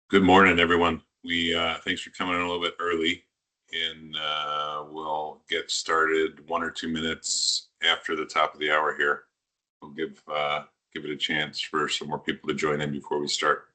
Good morning, everyone. We thanks for coming in a little bit early, and we'll get started 1 or 2 minutes after the top of the hour here. We'll give it a chance for some more people to join in before we start.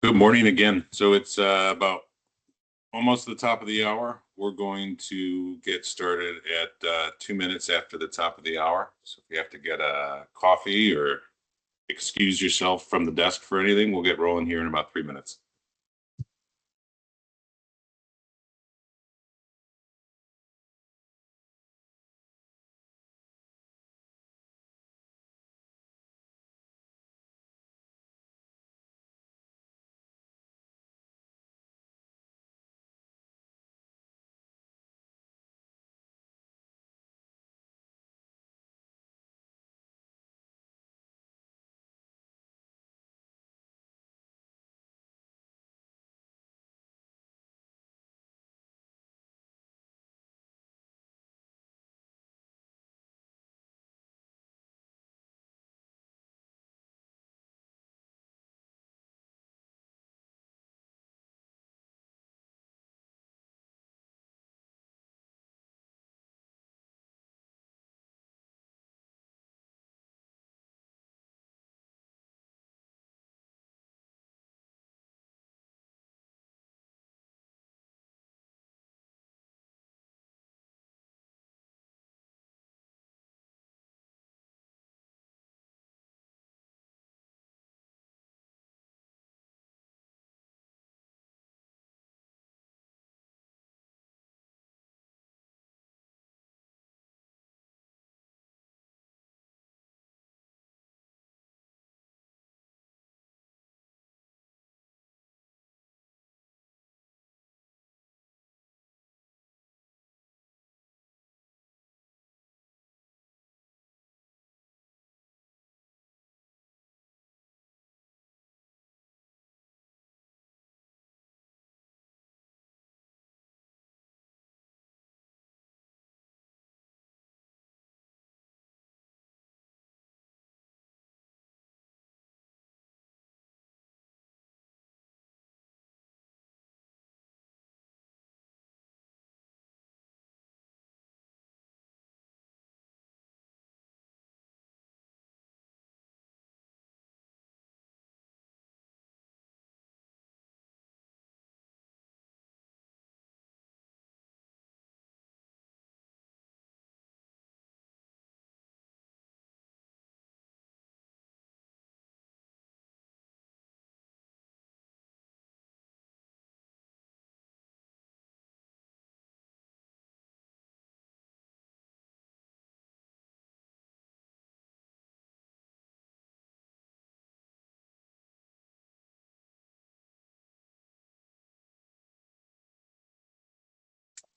Good morning again. So it's about almost the top of the hour. We're going to get started at 2 minutes after the top of the hour. So if you have to get a coffee or excuse yourself from the desk for anything, we'll get rolling here in about 3 minutes.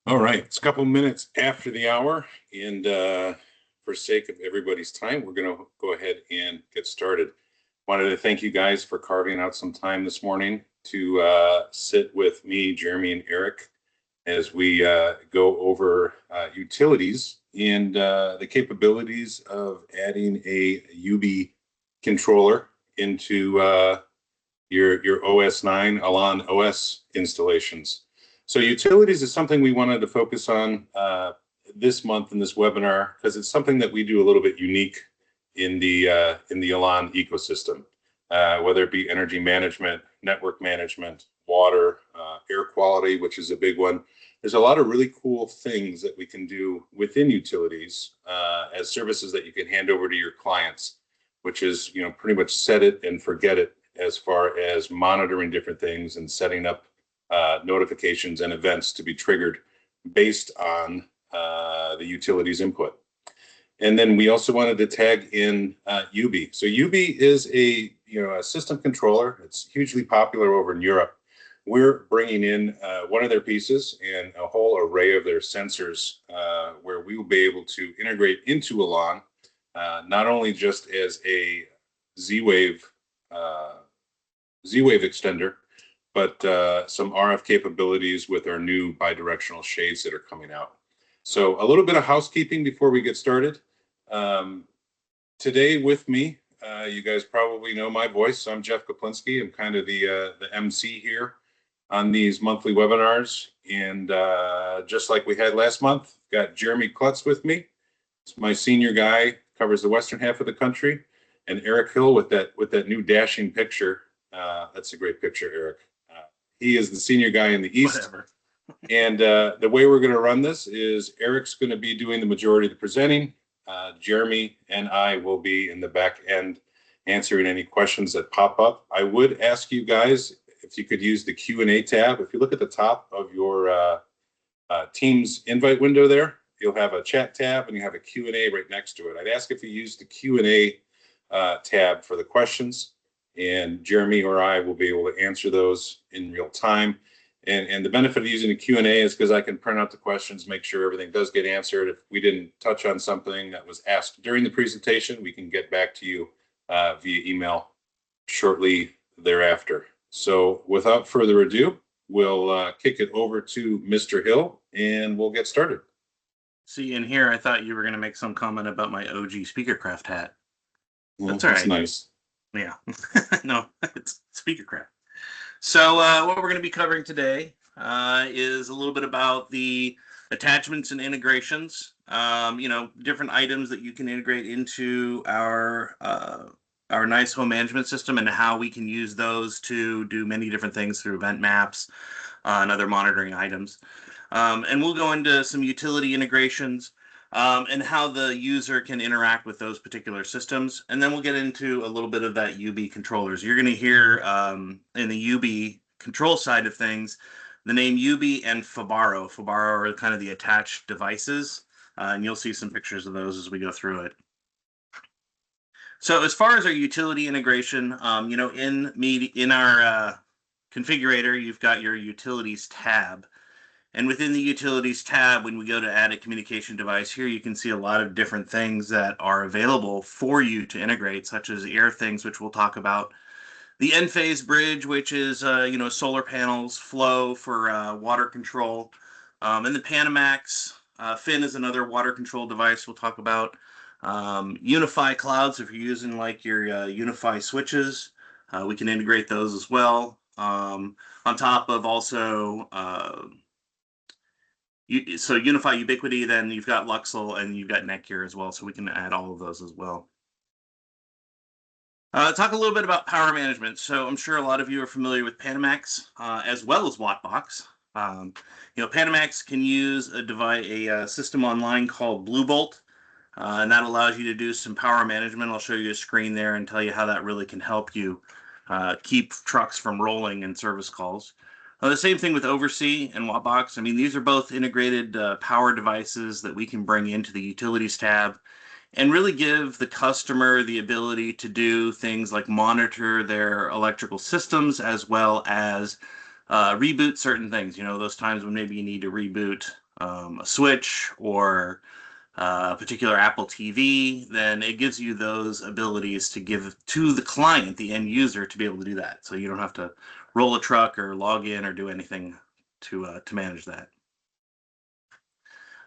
All right, it's a couple minutes after the hour, and for sake of everybody's time, we're going to go ahead and get started. Wanted to thank you guys for carving out some time this morning to sit with me, Jeremy, and Eric as we go over utilities and the capabilities of adding a Yubii controller into your OS 9 Elan OS installations. So utilities is something we wanted to focus on this month in this webinar because it's something that we do a little bit unique in the Elan ecosystem, whether it be energy management, network management, water, air quality, which is a big one. There's a lot of really cool things that we can do within utilities as services that you can hand over to your clients, which is, pretty much set it and forget it as far as monitoring different things and setting up notifications and events to be triggered based on the utilities input. And then we also wanted to tag in Yubii. So Yubii is a system controller. It's hugely popular over in Europe. We're bringing in one of their pieces and a whole array of their sensors where we will be able to integrate into Elan, not only just as a Z-Wave extender, but some RF capabilities with our new bidirectional shades that are coming out. So a little bit of housekeeping before we get started. Today with me, you guys probably know my voice. I'm Jeff Kaplinski. I'm kind of the MC here on these monthly webinars. And just like we had last month, got Jeremy Klutz with me. He's my senior guy, covers the western half of the country. And Eric Hill with that new dashing picture. That's a great picture, Eric. He is the senior guy in the east. Whatever. And the way we're going to run this is Eric's going to be doing the majority of the presenting. Jeremy and I will be in the back end answering any questions that pop up. I would ask you guys if you could use the Q&A tab. If you look at the top of your Teams invite window there, you'll have a chat tab and you have a Q&A right next to it. I'd ask if you use the Q&A tab for the questions, and Jeremy or I will be able to answer those in real time. And the benefit of using a Q&A is because I can print out the questions, make sure everything does get answered. If we didn't touch on something that was asked during the presentation, we can get back to you via email shortly thereafter. So without further ado, we'll kick it over to Mr. Hill and we'll get started. See, in here, I thought you were going to make some comment about my OG Speakercraft hat. Well, that's all right. That's nice. Yeah. No, it's Speakercraft. So what we're going to be covering today is a little bit about the attachments and integrations, different items that you can integrate into our nice home management system and how we can use those to do many different things through event maps and other monitoring items. And we'll go into some utility integrations and how the user can interact with those particular systems. And then we'll get into a little bit of that Yubii controllers. You're going to hear in the Yubii control side of things, the name Yubii and Fabaro. Fabaro are kind of the attached devices, and you'll see some pictures of those as we go through it. So as far as our utility integration, in our configurator, you've got your utilities tab. And within the utilities tab, when we go to add a communication device here, you can see a lot of different things that are available for you to integrate, such as air things, which we'll talk about. The N-phase bridge, which is, solar panels, flow for water control. And the Panamax, Fin is another water control device we'll talk about. Unify clouds, if you're using like your Unify switches, we can integrate those as well. On top of also... So Unify Ubiquity, then you've got Luxel and you've got Netgear as well, so we can add all of those as well. Talk a little bit about power management. So I'm sure a lot of you are familiar with Panamax as well as Wattbox. Panamax can use a system online called Bluebolt, and that allows you to do some power management. I'll show you a screen there and tell you how that really can help you keep trucks from rolling in service calls. The same thing with Oversee and Wattbox. I mean, these are both integrated power devices that we can bring into the Utilities tab and really give the customer the ability to do things like monitor their electrical systems as well as reboot certain things. Those times when maybe you need to reboot a switch or a particular Apple TV, then it gives you those abilities to give to the client, the end user, to be able to do that. So you don't have to roll a truck or log in or do anything to manage that.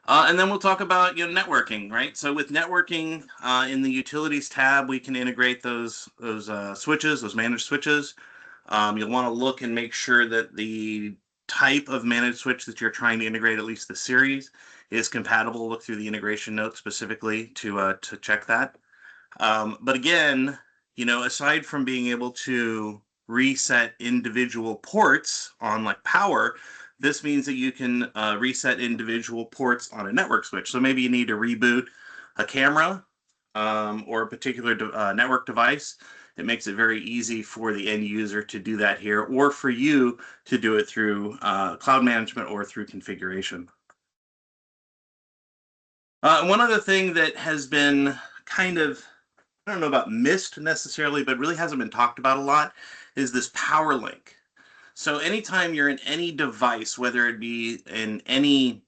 And then we'll talk about networking, right? So with networking in the utilities tab, we can integrate those switches, those managed switches. You'll want to look and make sure that the type of managed switch that you're trying to integrate, at least the series, is compatible. Look through the integration notes specifically to check that. But again, aside from being able to reset individual ports on like power, this means that you can reset individual ports on a network switch. So maybe you need to reboot a camera or a particular network device. It makes it very easy for the end user to do that here, or for you to do it through cloud management or through configuration. One other thing that has been kind of, I don't know about missed necessarily, but really hasn't been talked about a lot, is this power link. So anytime you're in any device, whether it be in any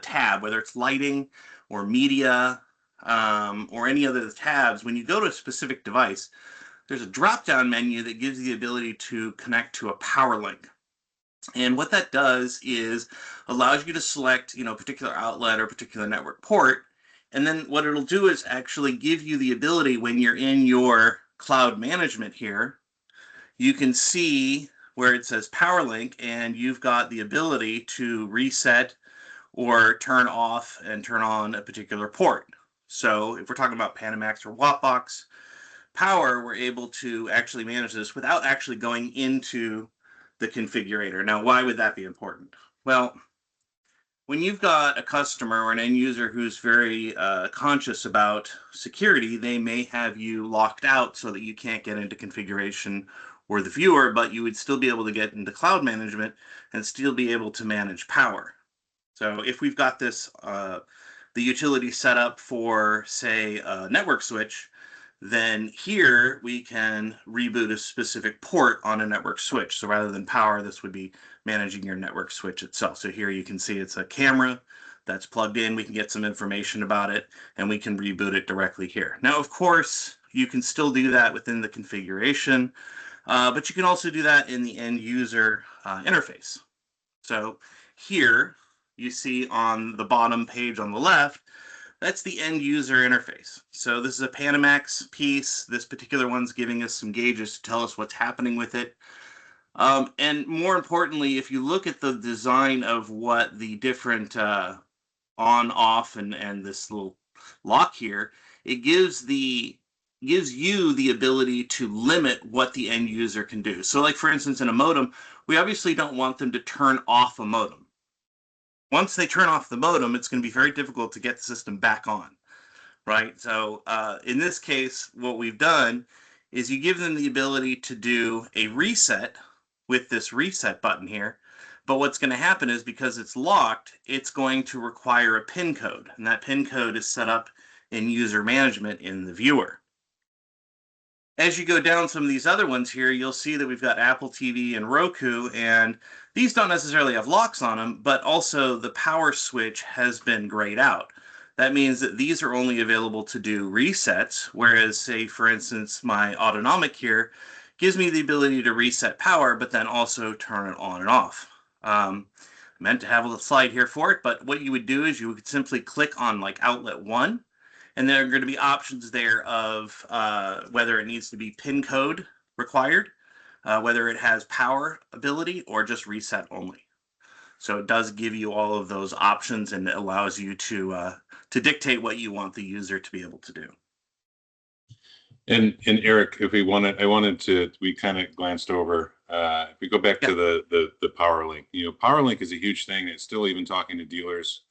tab, whether it's lighting or media or any other tabs, when you go to a specific device, there's a drop-down menu that gives you the ability to connect to a power link. And what that does is allows you to select, a particular outlet or particular network port. And then what it'll do is actually give you the ability when you're in your cloud management here, you can see where it says power link, and you've got the ability to reset or turn off and turn on a particular port. So if we're talking about Panamax or Wattbox power, we're able to actually manage this without actually going into the configurator. Now, why would that be important? Well, when you've got a customer or an end user who's very conscious about security, they may have you locked out so that you can't get into configuration or the viewer, but you would still be able to get into cloud management and still be able to manage power. So if we've got this, the utility set up for, say, a network switch, then here we can reboot a specific port on a network switch. So rather than power, this would be managing your network switch itself. So here you can see it's a camera that's plugged in. We can get some information about it, and we can reboot it directly here. Now, of course, you can still do that within the configuration, but you can also do that in the end user interface. So here you see on the bottom page on the left, that's the end user interface. So this is a Panamax piece. This particular one's giving us some gauges to tell us what's happening with it. And more importantly, if you look at the design of what the different on, off, and this little lock here, it gives you the ability to limit what the end user can do. So like for instance, in a modem, we obviously don't want them to turn off a modem. Once they turn off the modem, it's going to be very difficult to get the system back on, right? So in this case, what we've done is you give them the ability to do a reset with this reset button here. But what's going to happen is because it's locked, it's going to require a PIN code. And that PIN code is set up in user management in the viewer. As you go down some of these other ones here, you'll see that we've got Apple TV and Roku, and these don't necessarily have locks on them, but also the power switch has been grayed out. That means that these are only available to do resets, whereas, say, for instance, my autonomic here gives me the ability to reset power, but then also turn it on and off. Meant to have a little slide here for it, but what you would do is you would simply click on like outlet 1, and there are going to be options there of whether it needs to be PIN code required, whether it has power ability, or just reset only. So it does give you all of those options, and it allows you to dictate what you want the user to be able to do. And Eric, if we kind of glanced over. If we go back to the PowerLink, PowerLink is a huge thing. It's still even talking to dealers.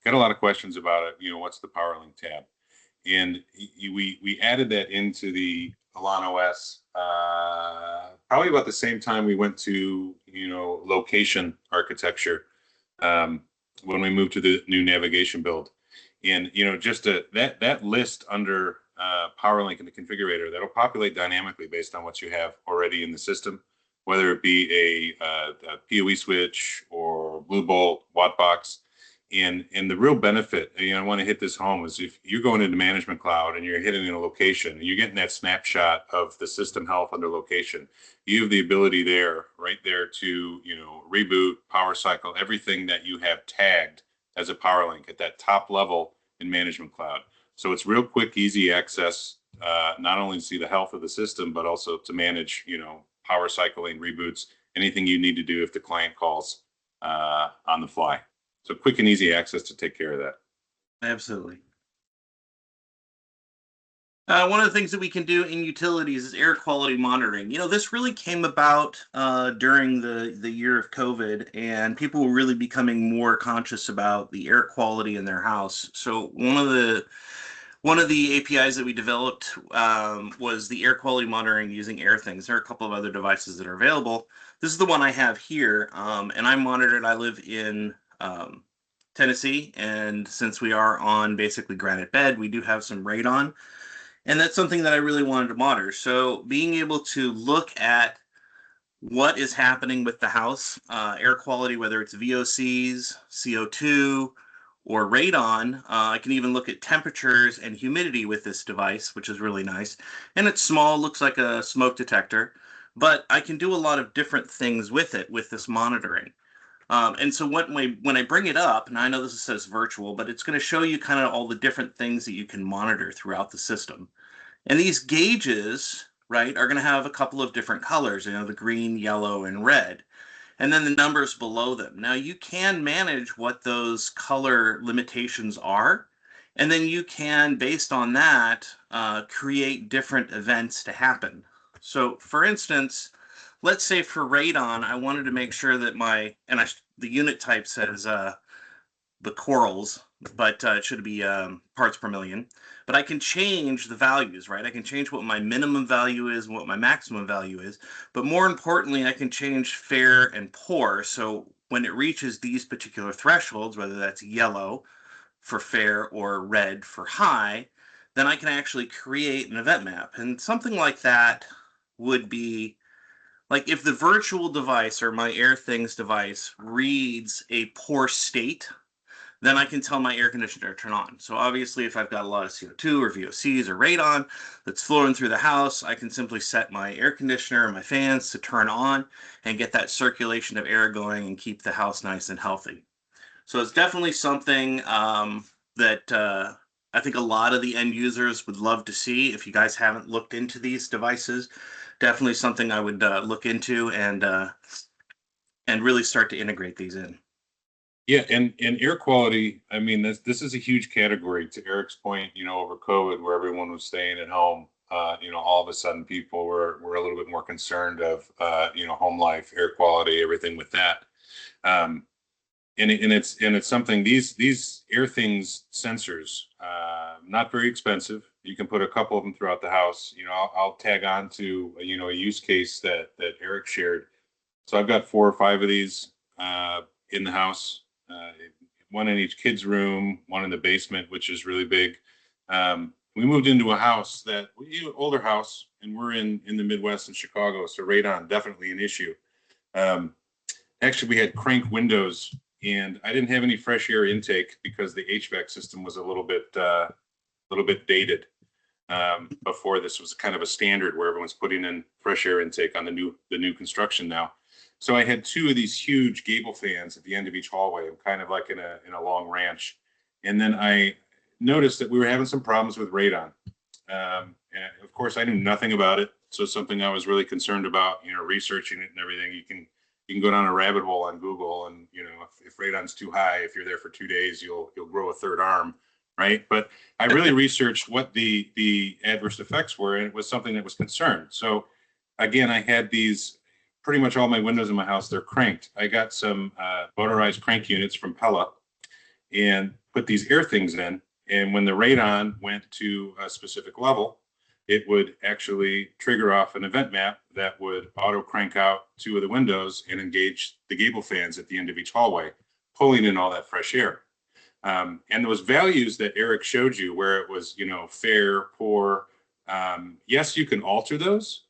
Got a lot of questions about it. What's the PowerLink tab? And we added that into the Elan OS probably about the same time we went to location architecture when we moved to the new navigation build. And just that list under PowerLink in the configurator, that'll populate dynamically based on what you have already in the system, whether it be a PoE switch or or Blue Bolt, Wattbox. And the real benefit, I want to hit this home, is if you're going into Management Cloud and you're hitting a location, and you're getting that snapshot of the system health under location, you have the ability right there to, reboot, power cycle, everything that you have tagged as a power link at that top level in Management Cloud. So it's real quick, easy access, not only to see the health of the system, but also to manage, power cycling, reboots, anything you need to do if the client calls on the fly. So quick and easy access to take care of that. Absolutely. One of the things that we can do in utilities is air quality monitoring. This really came about during the year of COVID, and people were really becoming more conscious about the air quality in their house. So one of the APIs that we developed was the air quality monitoring using AirThings. There are a couple of other devices that are available. This is the one I have here, and I monitor it. I live in Tennessee, and since we are on basically granite bed, we do have some radon, and that's something that I really wanted to monitor. So being able to look at what is happening with the house, air quality, whether it's VOCs, CO2, or radon. I can even look at temperatures and humidity with this device, which is really nice. And it's small, looks like a smoke detector, but I can do a lot of different things with it with this monitoring. And so when I bring it up, and I know this says virtual, but it's going to show you kind of all the different things that you can monitor throughout the system. And these gauges, right, are going to have a couple of different colors, the green, yellow, and red, and then the numbers below them. Now you can manage what those color limitations are, and then you can, based on that, create different events to happen. So for instance, let's say for radon, I wanted to make sure that the unit type says the corals, but it should be parts per million. But I can change the values, right? I can change what my minimum value is and what my maximum value is. But more importantly, I can change fair and poor. So when it reaches these particular thresholds, whether that's yellow for fair or red for high, then I can actually create an event map. And something like that would be like if the virtual device or my AirThings device reads a poor state, then I can tell my air conditioner to turn on. So obviously, if I've got a lot of CO2 or VOCs or radon that's flowing through the house, I can simply set my air conditioner and my fans to turn on and get that circulation of air going and keep the house nice and healthy. So it's definitely something that I think a lot of the end users would love to see. If you guys haven't looked into these devices, definitely something I would look into and really start to integrate these in. Yeah, and air quality, I mean, this is a huge category. To Eric's point, over COVID, where everyone was staying at home, all of a sudden people were a little bit more concerned of, home life, air quality, everything with that. And it's something, these AirThings sensors, not very expensive. You can put a couple of them throughout the house. I'll tag on to a use case that Eric shared. So I've got 4 or 5 of these in the house, one in each kid's room, one in the basement, which is really big. We moved into a house older house, and we're in the Midwest in Chicago, so radon definitely an issue. Actually, we had crank windows, and I didn't have any fresh air intake because the HVAC system was a little bit dated. Before this was kind of a standard where everyone's putting in fresh air intake on the new construction now. So I had 2 of these huge gable fans at the end of each hallway, kind of like in a long ranch. And then I noticed that we were having some problems with radon. And of course, I knew nothing about it. So something I was really concerned about, researching it and everything. You can go down a rabbit hole on Google, and if radon's too high, if you're there for 2 days, you'll grow a third arm, right? But I really researched what the adverse effects were, and it was something that was concerned. So again, I had these. Pretty much all my windows in my house, they're cranked. I got some motorized crank units from Pella and put these AirThings in. And when the radon went to a specific level, it would actually trigger off an event map that would auto crank out 2 of the windows and engage the gable fans at the end of each hallway, pulling in all that fresh air. And those values that Eric showed you, where it was, fair, poor, yes, you can alter those.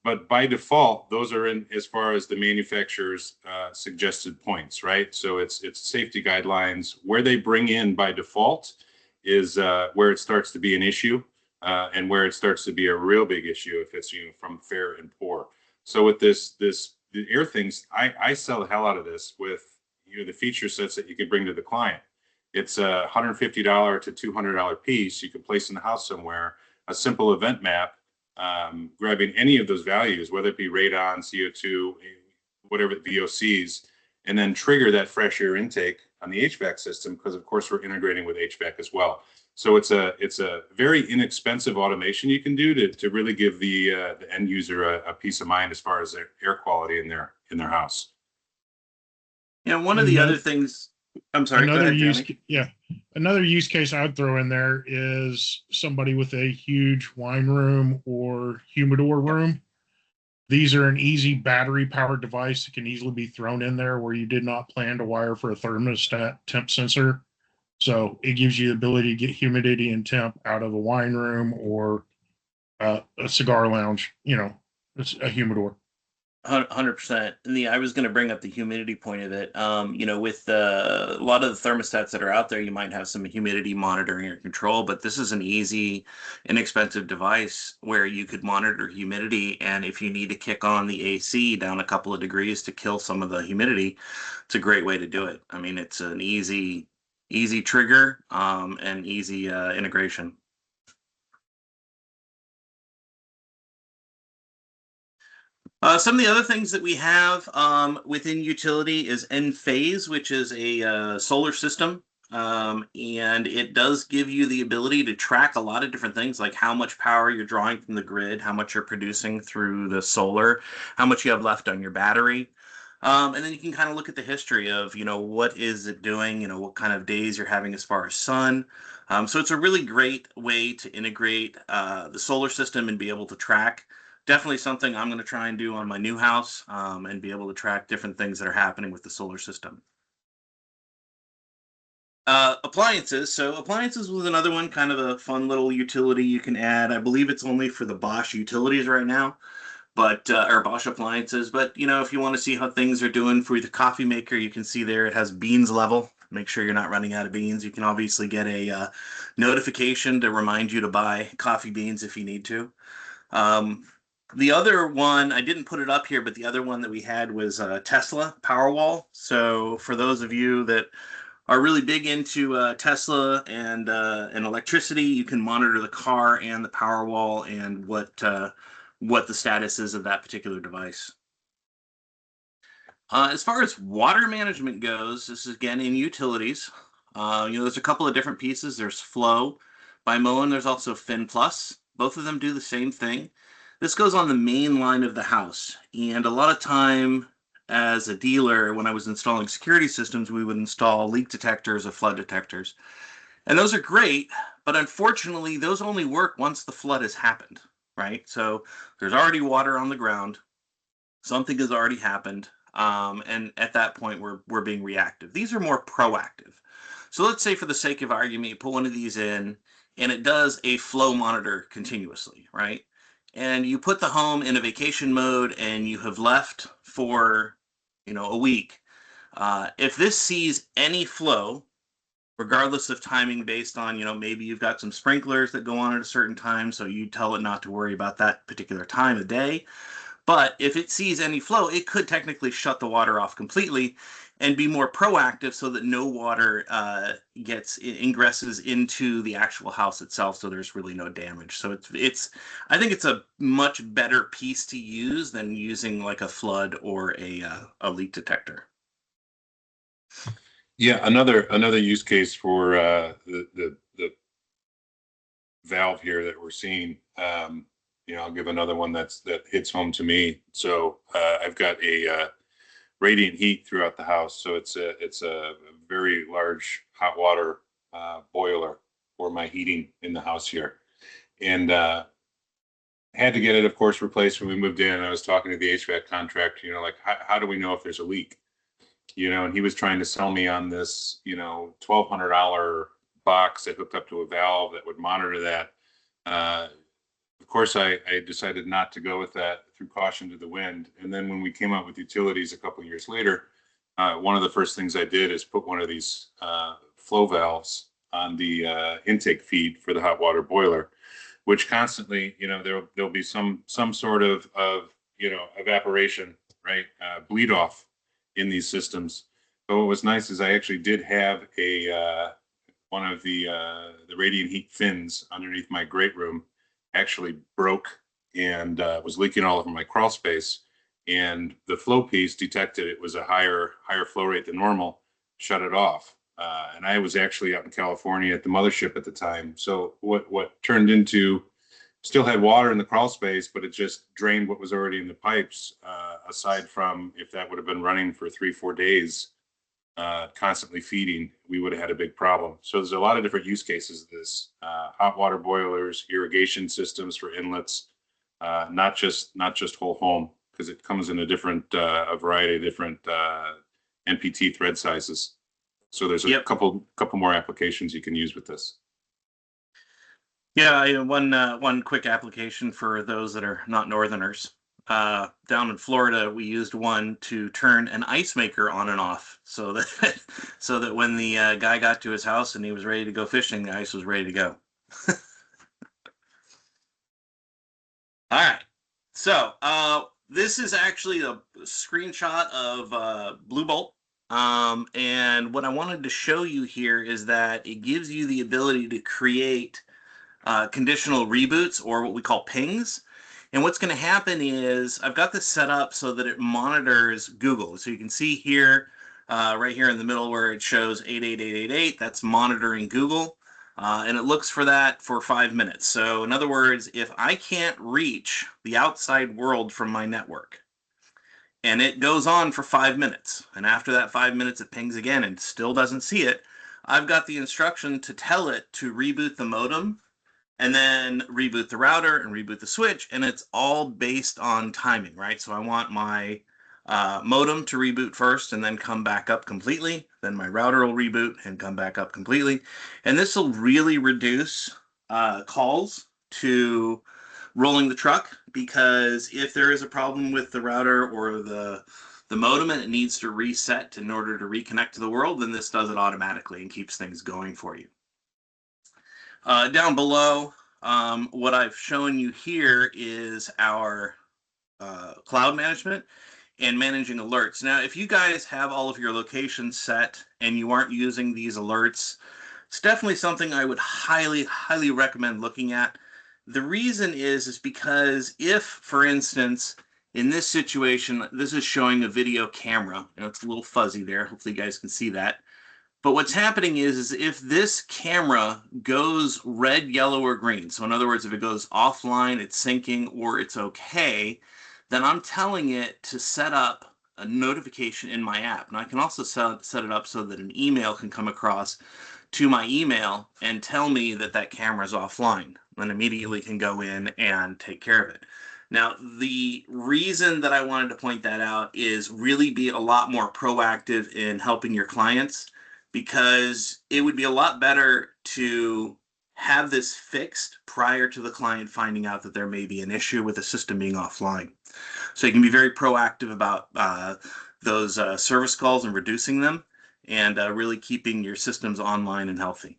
but by default, those are in as far as the manufacturer's suggested points, right? So it's safety guidelines. Where they bring in by default is where it starts to be an issue, and where it starts to be a real big issue if it's from fair and poor. So with the air things, I sell the hell out of this with the feature sets that you could bring to the client. It's a $150 to $200 piece you can place in the house somewhere. A simple event map, grabbing any of those values, whether it be radon, CO2, whatever the VOCs, and then trigger that fresh air intake on the HVAC system, because of course we're integrating with HVAC as well. So it's a very inexpensive automation you can do to really give the end user a peace of mind as far as their air quality in their house. Yeah, one of the other things. I'm sorry. Go ahead, Johnny. Another use case I'd throw in there is somebody with a huge wine room or humidor room. These are an easy battery powered device that can easily be thrown in there where you did not plan to wire for a thermostat temp sensor. So it gives you the ability to get humidity and temp out of a wine room or a cigar lounge. It's a humidor. 100%. And I was going to bring up the humidity point of it. With a lot of the thermostats that are out there, you might have some humidity monitoring or control, but this is an easy, inexpensive device where you could monitor humidity. And if you need to kick on the AC down a couple of degrees to kill some of the humidity, it's a great way to do it. I mean, it's an easy trigger, and easy integration. Some of the other things that we have within utility is Enphase, which is a solar system. And it does give you the ability to track a lot of different things, like how much power you're drawing from the grid, how much you're producing through the solar, how much you have left on your battery. And then you can kind of look at the history of, what is it doing, what kind of days you're having as far as sun. So it's a really great way to integrate the solar system and be able to track. Definitely something I'm going to try and do on my new house, and be able to track different things that are happening with the solar system. Appliances. So appliances was another one, kind of a fun little utility you can add. I believe it's only for the Bosch utilities right now, but or Bosch appliances. But if you want to see how things are doing for the coffee maker, you can see there it has beans level. Make sure you're not running out of beans. You can obviously get a notification to remind you to buy coffee beans if you need to. The other one, I didn't put it up here, but the other one that we had was Tesla Powerwall. So for those of you that are really big into Tesla and electricity, you can monitor the car and the Powerwall and what the status is of that particular device. As far as water management goes, this is again in utilities. There's a couple of different pieces. There's Flow by Moen. There's also Fin Plus. Both of them do the same thing. This goes on the main line of the house. And a lot of time as a dealer, when I was installing security systems, we would install leak detectors or flood detectors. And those are great, but unfortunately, those only work once the flood has happened, right? So there's already water on the ground. Something has already happened. And at that point, we're being reactive. These are more proactive. So let's say for the sake of argument, you put one of these in and it does a flow monitor continuously, right? And you put the home in a vacation mode and you have left for, a week. If this sees any flow, regardless of timing based on, maybe you've got some sprinklers that go on at a certain time, so you tell it not to worry about that particular time of day. But if it sees any flow, it could technically shut the water off completely and be more proactive so that no water ingresses into the actual house itself, so there's really no damage. So I think it's a much better piece to use than using like a flood or a leak detector. Yeah, another use case for the valve here that we're seeing. I'll give another one that hits home to me. So I've got a radiant heat throughout the house. So it's a very large hot water boiler for my heating in the house here, and had to get it, of course, replaced when we moved in. I was talking to the HVAC contractor, like how do we know if there's a leak? And he was trying to sell me on this, $1,200 box that hooked up to a valve that would monitor that of course, I decided not to go with that, through caution to the wind. And then when we came out with utilities a couple of years later, one of the first things I did is put one of these flow valves on the intake feed for the hot water boiler, which constantly, there'll be some sort of evaporation, right? Bleed off in these systems. But what was nice is I actually did have a one of the radiant heat fins underneath my great room actually broke and was leaking all over my crawl space. And the flow piece detected it was a higher flow rate than normal, shut it off. And I was actually out in California at the mothership at the time. So what turned into, still had water in the crawl space, but it just drained what was already in the pipes. Aside from, if that would have been running for 3-4 days, constantly feeding, we would have had a big problem. So there's a lot of different use cases of this: hot water boilers, irrigation systems for inlets, not just whole home, because it comes in a variety of different NPT thread sizes. So there's a couple more applications you can use with this. Yeah, one quick application for those that are not Northerners. Down in Florida, we used one to turn an ice maker on and off, so that when the guy got to his house and he was ready to go fishing, the ice was ready to go. All right, so this is actually a screenshot of Blue Bolt, and what I wanted to show you here is that it gives you the ability to create conditional reboots, or what we call pings. And what's going to happen is I've got this set up so that it monitors Google. So you can see here, right here in the middle where it shows 88888, that's monitoring Google. And it looks for that for 5 minutes. So in other words, if I can't reach the outside world from my network, and it goes on for 5 minutes, and after that 5 minutes it pings again and still doesn't see it, I've got the instruction to tell it to reboot the modem, and then reboot the router and reboot the switch, and it's all based on timing, right? So I want my modem to reboot first and then come back up completely. Then my router will reboot and come back up completely. And this will really reduce calls to rolling the truck, because if there is a problem with the router or the modem and it needs to reset in order to reconnect to the world, then this does it automatically and keeps things going for you. Down below, what I've shown you here is our cloud management and managing alerts. Now, if you guys have all of your locations set and you aren't using these alerts, it's definitely something I would highly, highly recommend looking at. The reason is because if, for instance, in this situation, this is showing a video camera, it's a little fuzzy there. Hopefully you guys can see that. But what's happening is if this camera goes red, yellow, or green, so in other words, if it goes offline, it's syncing, or it's okay, then I'm telling it to set up a notification in my app. And I can also set it up so that an email can come across to my email and tell me that that camera is offline, and immediately can go in and take care of it. Now, the reason that I wanted to point that out is really be a lot more proactive in helping your clients, because it would be a lot better to have this fixed prior to the client finding out that there may be an issue with the system being offline. So you can be very proactive about those service calls and reducing them, and really keeping your systems online and healthy.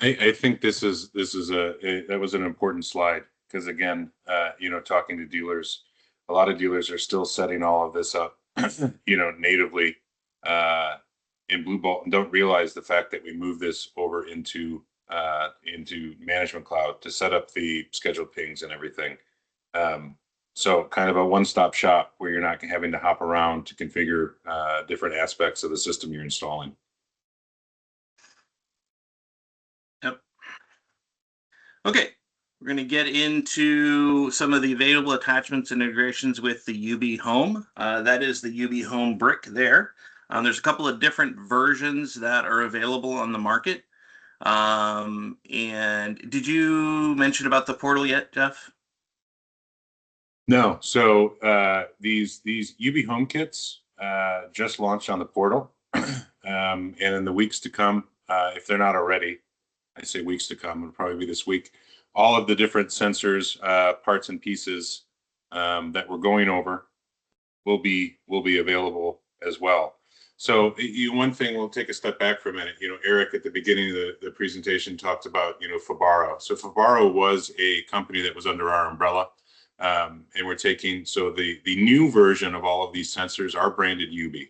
I think that was an important slide, because again, talking to dealers, a lot of dealers are still setting all of this up, natively in Blue Bolt, and don't realize the fact that we move this over into Management Cloud to set up the scheduled pings and everything. So kind of a one-stop shop where you're not having to hop around to configure different aspects of the system you're installing. Yep. Okay, we're going to get into some of the available attachments and integrations with the Yubii Home. That is the Yubii Home brick there. There's a couple of different versions that are available on the market. And did you mention about the portal yet, Jeff? No. So these Yubii Home kits just launched on the portal, and in the weeks to come, if they're not already, I say weeks to come, it'll probably be this week. All of the different sensors, parts and pieces that we're going over will be available as well. So one thing, we'll take a step back for a minute. Eric at the beginning of the presentation talked about Fabaro. So Fabaro was a company that was under our umbrella, and we're taking the new version of all of these sensors are branded Yubii.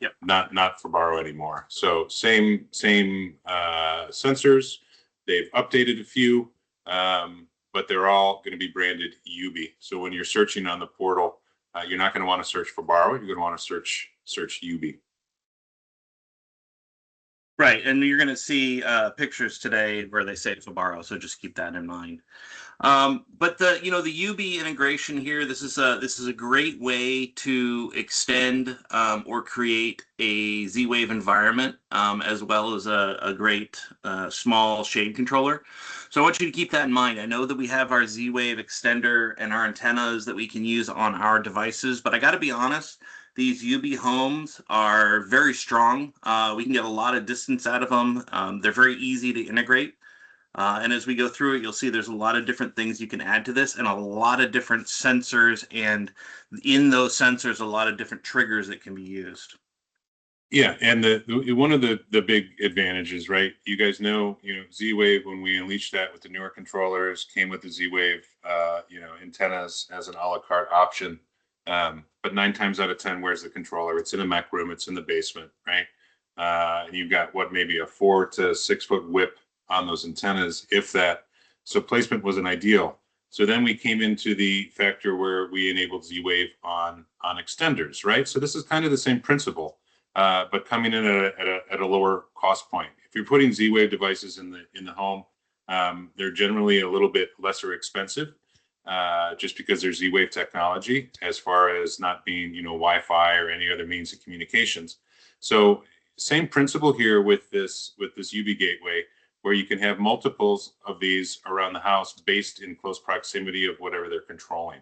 Yep. Not Fabaro anymore. So same sensors. They've updated a few, but they're all going to be branded Yubii. So when you're searching on the portal, you're not going to want to search Fabaro. You're going to want to search Yubii. Right, and you're going to see pictures today where they say Fabaro, so just keep that in mind. But the Yubii integration here, this is a great way to extend or create a Z-Wave environment, as well as a great small shade controller. So I want you to keep that in mind. I know that we have our Z-Wave extender and our antennas that we can use on our devices, but I got to be honest, these Yubii homes are very strong. We can get a lot of distance out of them. They're very easy to integrate. And as we go through it, you'll see there's a lot of different things you can add to this and a lot of different sensors. And in those sensors, a lot of different triggers that can be used. Yeah, and one of the big advantages, right? You guys know, Z-Wave, when we unleashed that with the newer controllers, came with the Z-Wave, antennas as an a la carte option. But 9 times out of 10, where's the controller? It's in a mech room. It's in the basement, right? And you've got maybe a 4 to 6 foot whip on those antennas, if that. So placement wasn't ideal. So then we came into the factor where we enabled Z-Wave on extenders, right? So this is kind of the same principle, but coming in at a lower cost point. If you're putting Z-Wave devices in the home, they're generally a little bit lesser expensive, just because there's Z-Wave technology as far as not being, Wi-Fi or any other means of communications. So same principle here with this Yubii gateway, where you can have multiples of these around the house based in close proximity of whatever they're controlling,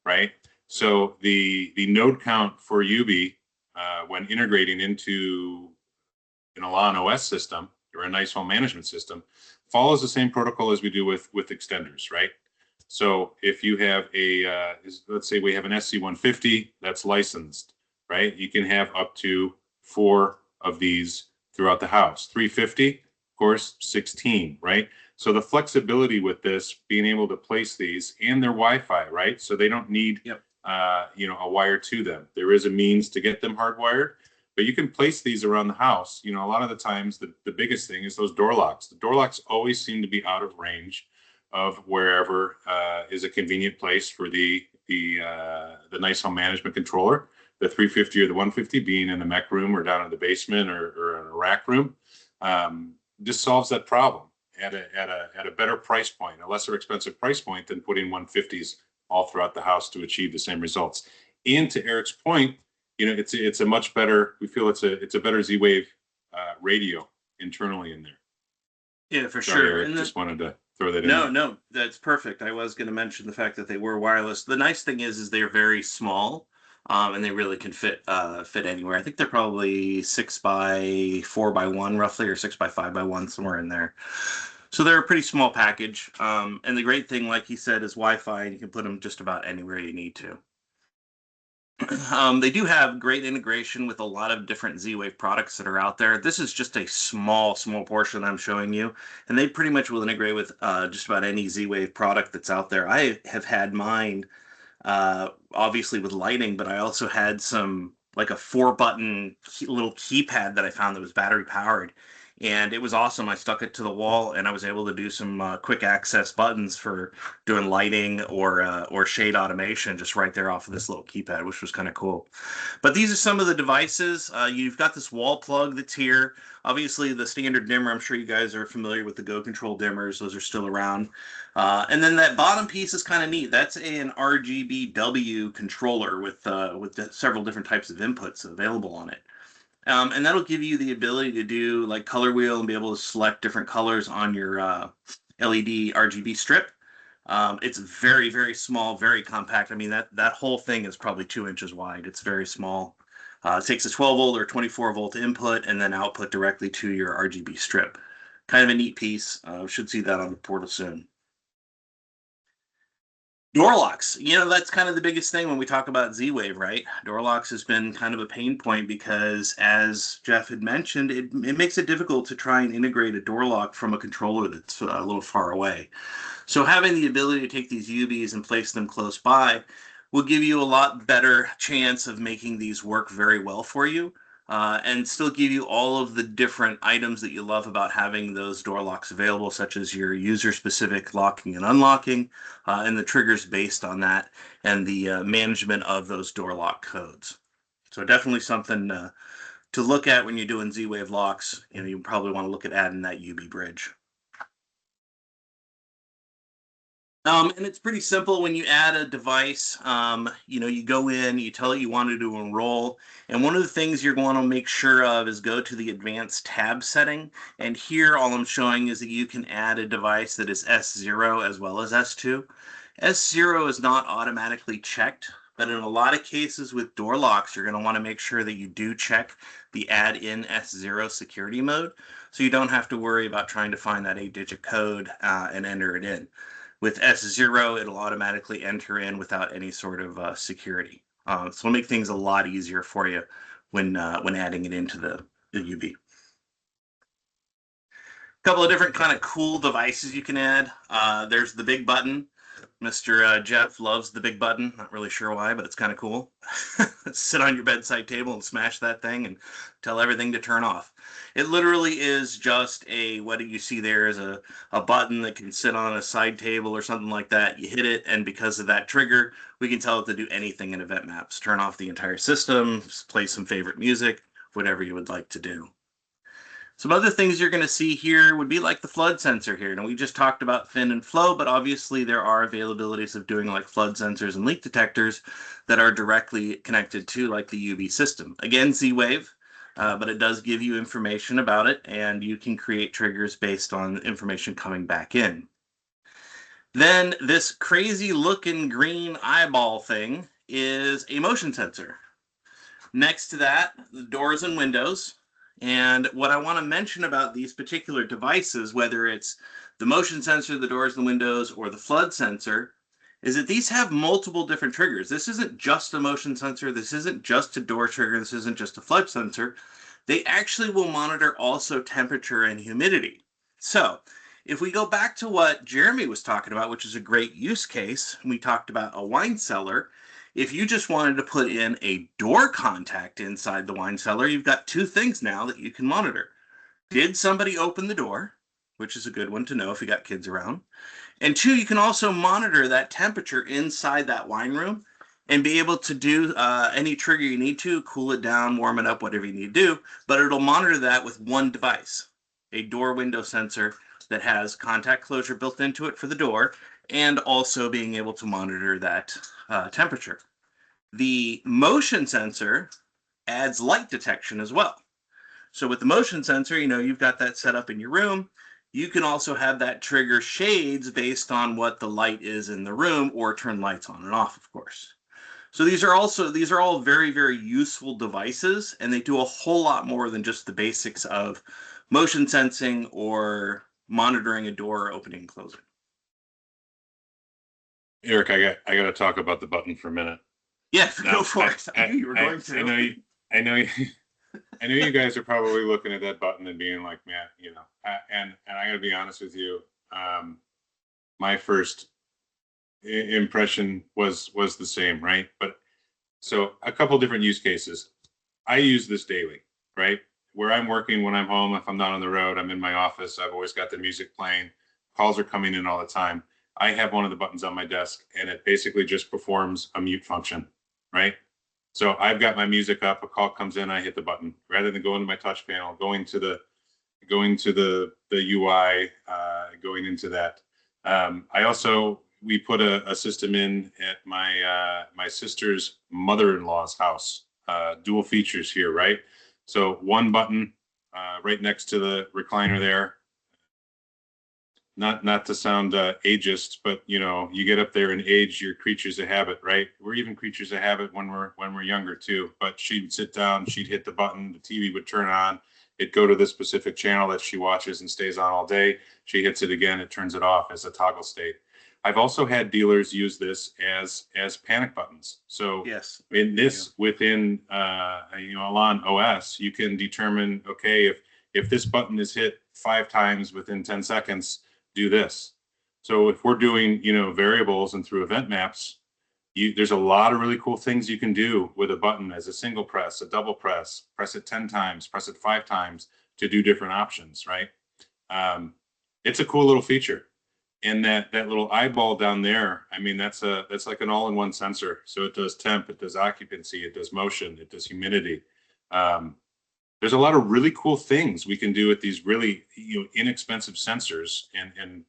right? So the node count for Yubii, when integrating into an Elan OS system or a nice home management system, follows the same protocol as we do with extenders, right? So if you have let's say we have an SC150 that's licensed, right? You can have up to 4 of these throughout the house. 350, of course, 16, right? So the flexibility with this, being able to place these, and their Wi-Fi, right? So they don't need, a wire to them. There is a means to get them hardwired, but you can place these around the house. A lot of the times, the biggest thing is those door locks. The door locks always seem to be out of range of wherever is a convenient place for the nice home management controller. The 350 or the 150 being in the mech room or down in the basement or in a rack room. This solves that problem at a better price point, a lesser expensive price point than putting 150s all throughout the house to achieve the same results. And to Eric's point, it's a much better. We feel it's a better Z-Wave radio internally in there. Yeah, for Sorry, sure. Eric, just wanted to throw that in. No, that's perfect. I was going to mention the fact that they were wireless. The nice thing is they're very small, and they really can fit anywhere. I think they're probably 6 by 4 by 1 roughly, or 6 by 5 by 1, somewhere in there. So they're a pretty small package. And the great thing, like he said, is Wi-Fi, and you can put them just about anywhere you need to. They do have great integration with a lot of different Z-Wave products that are out there. This is just a small portion that I'm showing you, and they pretty much will integrate with just about any Z-Wave product that's out there. I have had mine, obviously with lighting, but I also had like a 4-button little keypad that I found that was battery powered. And it was awesome. I stuck it to the wall, and I was able to do some quick access buttons for doing lighting or shade automation just right there off of this little keypad, which was kind of cool. But these are some of the devices. You've got this wall plug that's here. Obviously, the standard dimmer. I'm sure you guys are familiar with the Go Control dimmers. Those are still around. And then that bottom piece is kind of neat. That's an RGBW controller with several different types of inputs available on it. And that'll give you the ability to do like color wheel and be able to select different colors on your LED RGB strip. It's very, very small, very compact. I mean, that whole thing is probably 2 inches wide. It's very small. It takes a 12 volt or 24 volt input and then output directly to your RGB strip. kind of a neat piece. Should see that on the portal soon. Door locks, that's kind of the biggest thing when we talk about Z-Wave, right? Door locks has been kind of a pain point because, as Jeff had mentioned, it makes it difficult to try and integrate a door lock from a controller that's a little far away. So having the ability to take these Yubies and place them close by will give you a lot better chance of making these work very well for you, and still give you all of the different items that you love about having those door locks available, such as your user-specific locking and unlocking, and the triggers based on that, and the management of those door lock codes. So definitely something to look at when you're doing Z-Wave locks. You probably want to look at adding that Yubii bridge. And it's pretty simple when you add a device. You go in, you tell it you wanted to enroll, and one of the things you're going to make sure of is go to the advanced tab setting. And here, all I'm showing is that you can add a device that is S0 as well as S2. S0 is not automatically checked, but in a lot of cases with door locks, you're going to want to make sure that you do check the add in S0 security mode, so you don't have to worry about trying to find that 8-digit code and enter it in. With S0, it'll automatically enter in without any sort of security. So it'll make things a lot easier for you when adding it into the Yubii. A couple of different kind of cool devices you can add. There's the big button. Mr. Jeff loves the big button. Not really sure why, but it's kind of cool. Sit on your bedside table and smash that thing and tell everything to turn off. It literally is just what do you see there is a button that can sit on a side table or something like that. You hit it, and because of that trigger, we can tell it to do anything in event maps. Turn off the entire system, play some favorite music, whatever you would like to do. Some other things you're going to see here would be like the flood sensor here. Now, we just talked about fin and flow, but obviously there are availabilities of doing like flood sensors and leak detectors that are directly connected to like the Yubii system. Again, Z-Wave, but it does give you information about it, and you can create triggers based on information coming back in. Then this crazy looking green eyeball thing is a motion sensor. Next to that, the doors and windows. And what I want to mention about these particular devices, whether it's the motion sensor, the doors and windows, or the flood sensor, is that these have multiple different triggers. This isn't just a motion sensor. This isn't just a door trigger. This isn't just a flood sensor. They actually will monitor also temperature and humidity. So if we go back to what Jeremy was talking about, which is a great use case, we talked about a wine cellar. If you just wanted to put in a door contact inside the wine cellar, you've got two things now that you can monitor. Did somebody open the door? Which is a good one to know if you got kids around. And two, you can also monitor that temperature inside that wine room and be able to do any trigger you need to, cool it down, warm it up, whatever you need to do. But it'll monitor that with one device, a door window sensor that has contact closure built into it for the door, and also being able to monitor that temperature. The motion sensor adds light detection as well. So with the motion sensor, you've got that set up in your room. You can also have that trigger shades based on what the light is in the room, or turn lights on and off, of course. So these are all very, very useful devices, and they do a whole lot more than just the basics of motion sensing or monitoring a door opening and closing. Eric, I got to talk about the button for a minute. Yeah, go for it. I knew you were going to. I know you guys are probably looking at that button and being like, man, and I got to be honest with you. My first impression was the same, right? But so a couple different use cases. I use this daily, right? Where I'm working, when I'm home, if I'm not on the road, I'm in my office. I've always got the music playing. Calls are coming in all the time. I have one of the buttons on my desk, and it basically just performs a mute function, right? So I've got my music up, a call comes in, I hit the button. Rather than going to my touch panel, going to the UI, going into that. We put a system in at my sister's mother-in-law's house, dual features here, right? So one button right next to the recliner there. Not to sound ageist, but you get up there in age, you're creatures of habit, right? We're even creatures of habit when we're younger too. But she'd sit down, she'd hit the button, the TV would turn on, it go to this specific channel that she watches and stays on all day. She hits it again, it turns it off as a toggle state. I've also had dealers use this as panic buttons. So Yes. in this, within Elan OS, you can determine, okay, if this button is hit 5 times within 10 seconds, do this. So if we're doing, variables and through event maps, there's a lot of really cool things you can do with a button as a single press, a double press it 10 times, press it 5 times to do different options, right? It's a cool little feature. And that little eyeball down there, I mean, that's like an all-in-one sensor. So it does temp, it does occupancy, it does motion, it does humidity. There's a lot of really cool things we can do with these really inexpensive sensors, and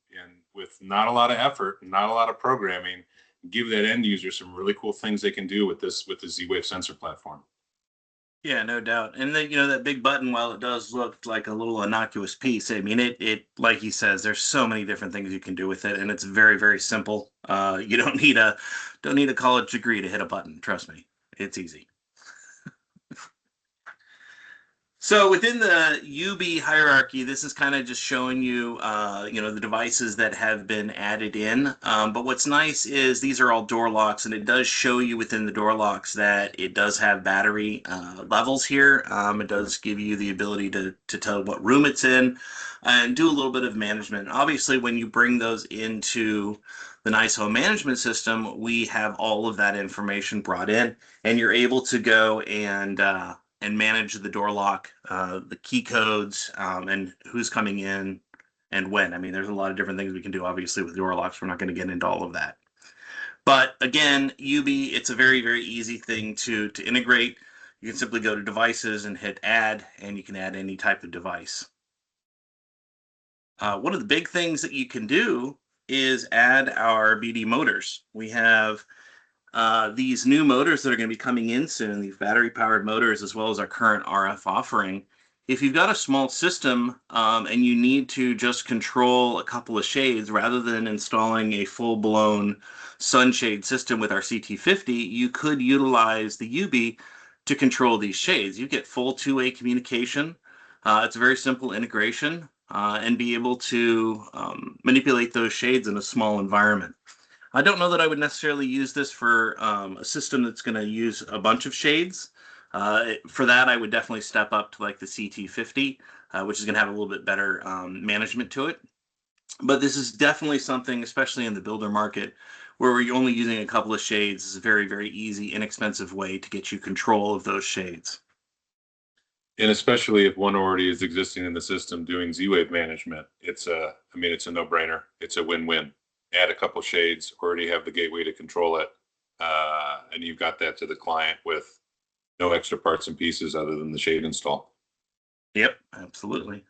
with not a lot of effort, not a lot of programming, give that end user some really cool things they can do with the Z-Wave sensor platform. Yeah, no doubt. And then, that big button, while it does look like a little innocuous piece, I mean, it like he says, there's so many different things you can do with it, and it's very, very simple. You don't need a college degree to hit a button. Trust me, it's easy. So within the Yubii hierarchy, this is kind of just showing you, the devices that have been added in. But what's nice is these are all door locks, and it does show you within the door locks that it does have battery levels here. It does give you the ability to tell what room it's in and do a little bit of management. Obviously, when you bring those into the Nice Home Management System, we have all of that information brought in, and you're able to go and manage the door lock, the key codes, and who's coming in and when. I mean, there's a lot of different things we can do, obviously, with door locks. We're not going to get into all of that. But again, Yubii, it's a very, very easy thing to integrate. You can simply go to devices and hit add, and you can add any type of device. One of the big things that you can do is add our BD motors. We have these new motors that are going to be coming in soon, these battery-powered motors, as well as our current RF offering. If you've got a small system and you need to just control a couple of shades rather than installing a full-blown sunshade system with our CT50, you could utilize the Yubii to control these shades. You get full two-way communication. It's a very simple integration and be able to manipulate those shades in a small environment. I don't know that I would necessarily use this for a system that's going to use a bunch of shades. For that, I would definitely step up to like the CT50, which is going to have a little bit better management to it. But this is definitely something, especially in the builder market, where we're only using a couple of shades. Is a very, very easy, inexpensive way to get you control of those shades. And especially if one already is existing in the system doing Z-Wave management, it's a no-brainer. It's a win-win. Add a couple shades, already have the gateway to control it, and you've got that to the client with no extra parts and pieces other than the shade install. Yep, absolutely.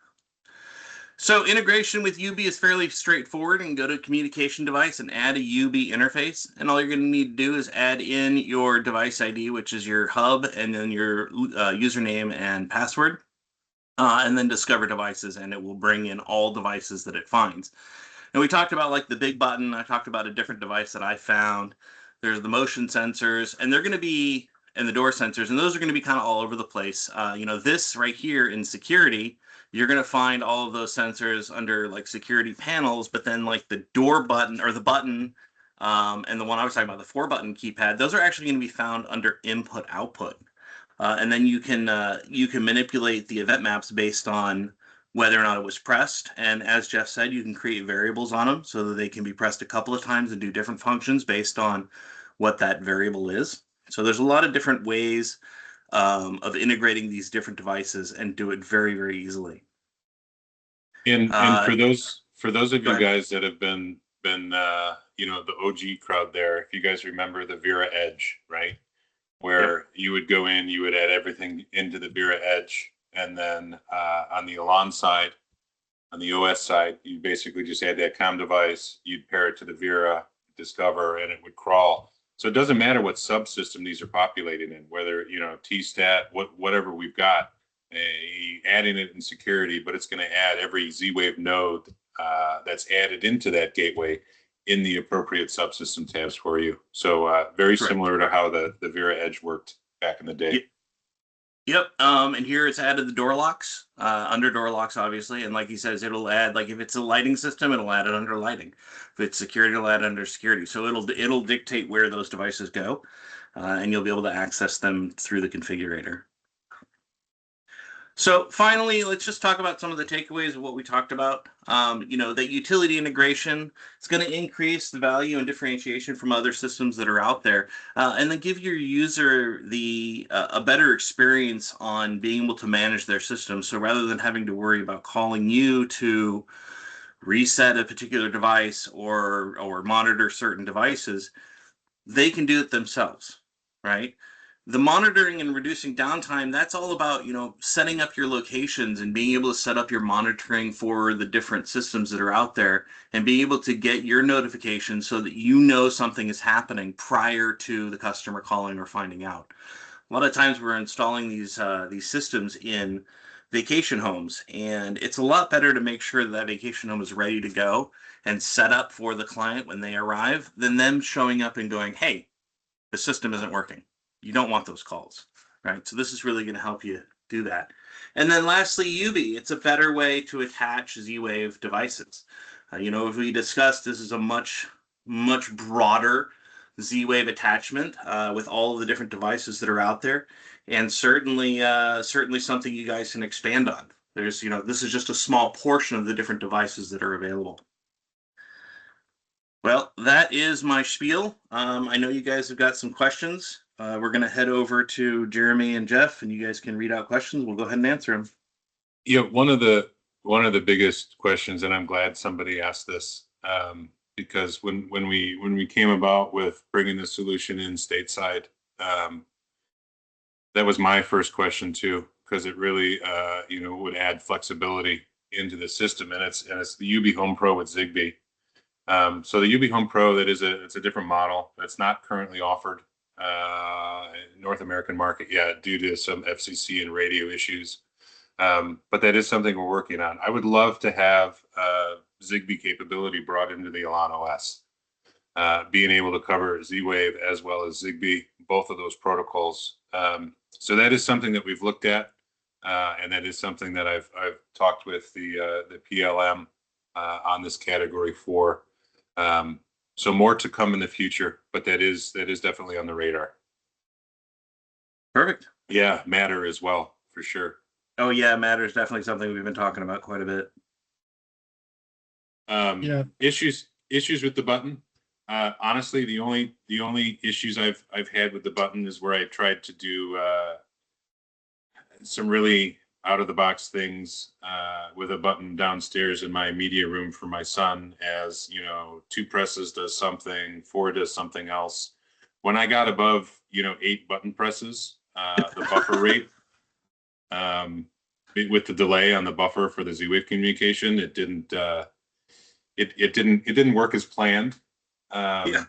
So integration with Yubii is fairly straightforward. And go to communication device and add a Yubii interface. And all you're going to need to do is add in your device ID, which is your hub, and then your username and password, and then discover devices, and it will bring in all devices that it finds. And we talked about like the big button. I talked about a different device that I found. There's the motion sensors, and they're going to be, and the door sensors, and those are going to be kind of all over the place. This right here in security, you're going to find all of those sensors under like security panels, but then like the door button or the button and the one I was talking about, the 4-button keypad, those are actually going to be found under input output. And then you can manipulate the event maps based on whether or not it was pressed. And as Jeff said, you can create variables on them so that they can be pressed a couple of times and do different functions based on what that variable is. So there's a lot of different ways of integrating these different devices and do it very, very easily. And for those of you guys that have been the OG crowd there, if you guys remember the Vera Edge, right? Where you would go in, you would add everything into the Vera Edge, and then on the Elan side, on the OS side, you basically just add that COM device, you'd pair it to the Vera Discover, and it would crawl. So it doesn't matter what subsystem these are populated in, whether T-Stat, whatever we've got, adding it in security, but it's going to add every Z-Wave node that's added into that gateway in the appropriate subsystem tabs for you. So very similar to how the Vera Edge worked back in the day. Yep. And here it's added the door locks, under door locks, obviously. And like he says, it'll add, like if it's a lighting system, it'll add it under lighting. If it's security, it'll add it under security. So it'll dictate where those devices go, and you'll be able to access them through the configurator. So finally, let's just talk about some of the takeaways of what we talked about. That utility integration is going to increase the value and differentiation from other systems that are out there, and then give your user a better experience on being able to manage their system. So rather than having to worry about calling you to reset a particular device or monitor certain devices, they can do it themselves, right? The monitoring and reducing downtime, that's all about, setting up your locations and being able to set up your monitoring for the different systems that are out there and being able to get your notifications so that you know something is happening prior to the customer calling or finding out. A lot of times we're installing these systems in vacation homes, and it's a lot better to make sure that vacation home is ready to go and set up for the client when they arrive than them showing up and going, hey, the system isn't working. You don't want those calls, right? So this is really going to help you do that. And then lastly, Yubii. It's a better way to attach Z-Wave devices. If we discussed, this is a much, much broader Z-Wave attachment with all of the different devices that are out there, and certainly something you guys can expand on. This is just a small portion of the different devices that are available. Well, that is my spiel. I know you guys have got some questions. We're going to head over to Jeremy and Jeff, and you guys can read out questions. We'll go ahead and answer them. Yeah, one of the biggest questions, and I'm glad somebody asked this, because when we came about with bringing the solution in stateside, that was my first question too, because it really would add flexibility into the system, and it's the Yubii Home Pro with Zigbee. So the Yubii Home Pro, it's a different model that's not currently offered in North American market yet due to some FCC and radio issues. But that is something we're working on. I would love to have Zigbee capability brought into the Elan OS, being able to cover Z-Wave as well as Zigbee, both of those protocols. So that is something that we've looked at, and that is something that I've talked with the PLM on this category for. So more to come in the future, but that is definitely on the radar. Perfect. Yeah, Matter as well, for sure. Oh yeah, Matter is definitely something we've been talking about quite a bit. Yeah. Issues with the button. Honestly, the only issues I've had with the button is where I tried to do some really out of the box things with a button downstairs in my media room for my son. As 2 presses does something, 4 does something else. When I got above 8 button presses, the buffer rate, with the delay on the buffer for the Z-Wave communication, it didn't work as planned. Yeah.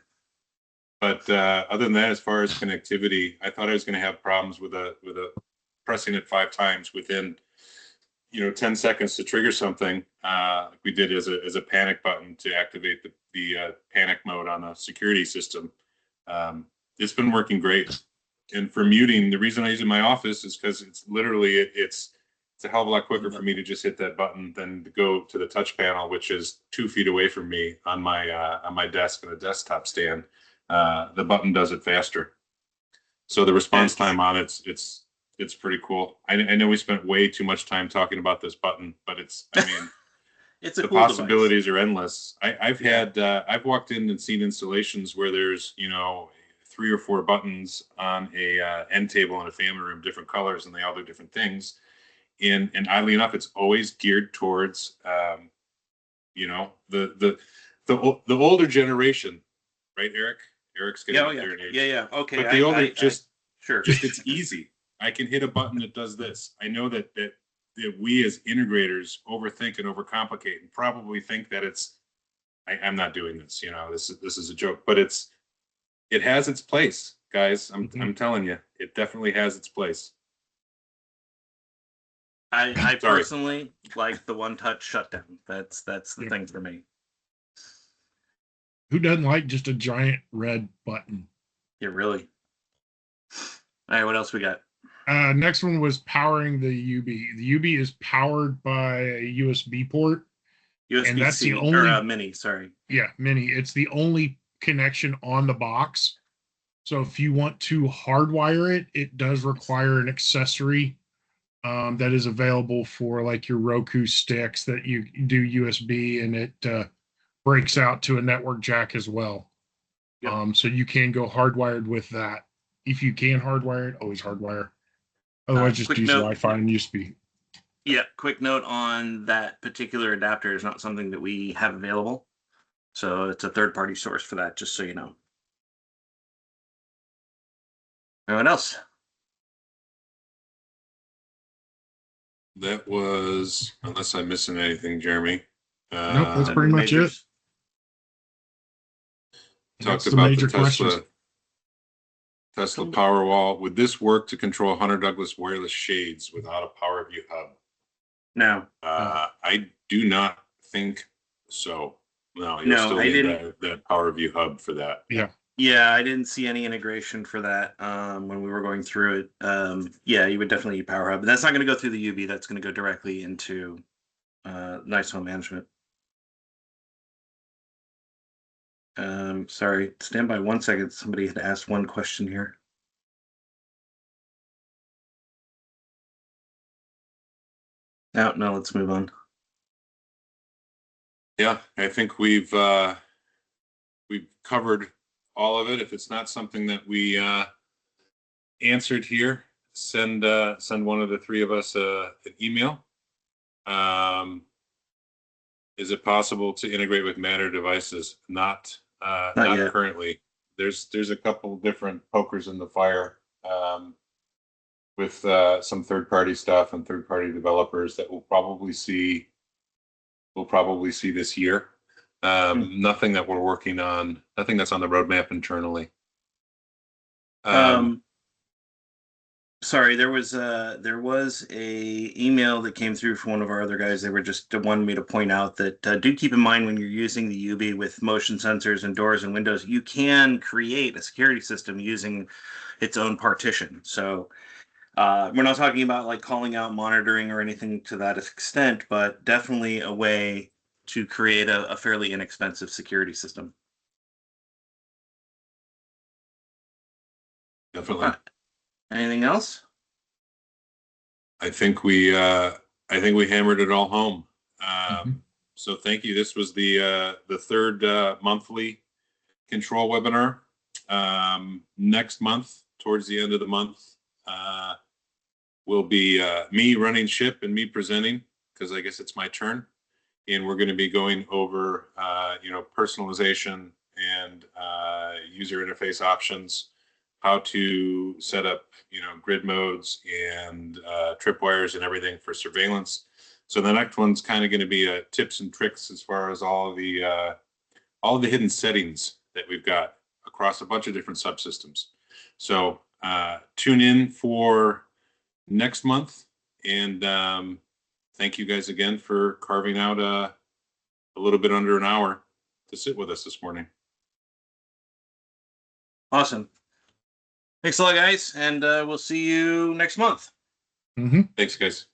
But other than that, as far as connectivity, I thought I was going to have problems with a pressing it 5 times within 10 seconds to trigger something, like we did as a panic button to activate the panic mode on a security system. It's been working great. And for muting, the reason I use it in my office is because it's literally it's a hell of a lot quicker for me to just hit that button than to go to the touch panel, which is 2 feet away from me on my desk in a desktop stand. The button does it faster. So the response time on it's pretty cool. I know we spent way too much time talking about this button, but it's it's a the cool possibilities device. are endless. I've walked in and seen installations where there's 3 or 4 buttons on a end table in a family room, different colors, and they all do different things. And oddly enough, it's always geared towards the older generation, right, Eric? Eric's getting up there in age. Yeah. Okay. But the older sure. just it's easy. I can hit a button that does this. I know that we as integrators overthink and overcomplicate and probably think that I'm not doing this. This is a joke, but it has its place, guys. I'm telling you, it definitely has its place. I personally like the one-touch shutdown. That's the thing for me. Who doesn't like just a giant red button? Yeah, really. All right, what else we got? Next one was powering the Yubii. The Yubii is powered by a USB port. And that's USB-C the or only, mini, sorry. yeah, mini. It's the only connection on the box. So if you want to hardwire it, it does require an accessory that is available for like your Roku sticks that you do USB, and it breaks out to a network jack as well. Yep. So you can go hardwired with that. If you can hardwire it, always hardwire. Otherwise, just Quick use note. Wi-Fi and USB. Yeah, quick note on that particular adapter is not something that we have available. So it's a third-party source for that, just so you know. Anyone else? That was, unless I'm missing anything, Jeremy. Nope, that's None pretty of the much it. majors? Talked That's the about major the Tesla questions. Powerwall. Would this work to control Hunter Douglas wireless shades without a PowerView hub? No. I do not think so. No, you'll No, still I need didn't. that PowerView hub for that. Yeah. Yeah, I didn't see any integration for that when we were going through it. Yeah, you would definitely need Power Hub, but that's not going to go through the UB. That's going to go directly into Nice Home Management. Sorry, stand by 1 second. Somebody had asked one question here. No, no, let's move on. Yeah, I think we've covered all of it. If it's not something that we answered here, send one of the three of us an email. Is it possible to integrate with Matter devices? Not yet. currently. There's a couple different pokers in the fire with some third-party stuff and third-party developers that we'll probably see this year. Nothing that we're working on. Nothing that's on the roadmap internally. Sorry, there was a email that came through from one of our other guys. They were just wanting me to point out that do keep in mind when you're using the UB with motion sensors and doors and windows, you can create a security system using its own partition. So we're not talking about like calling out monitoring or anything to that extent, but definitely a way to create a fairly inexpensive security system. Definitely. Anything else? I think we hammered it all home. So thank you. This was the third monthly control webinar. Next month, towards the end of the month, will be me running ship and me presenting, because I guess it's my turn. And we're going to be going over personalization and user interface options, how to set up grid modes and tripwires and everything for surveillance. So the next one's kind of going to be tips and tricks as far as all of the hidden settings that we've got across a bunch of different subsystems. So tune in for next month, and thank you guys again for carving out a little bit under an hour to sit with us this morning. Awesome. Thanks a lot, guys, and we'll see you next month. Mm-hmm. Thanks, guys.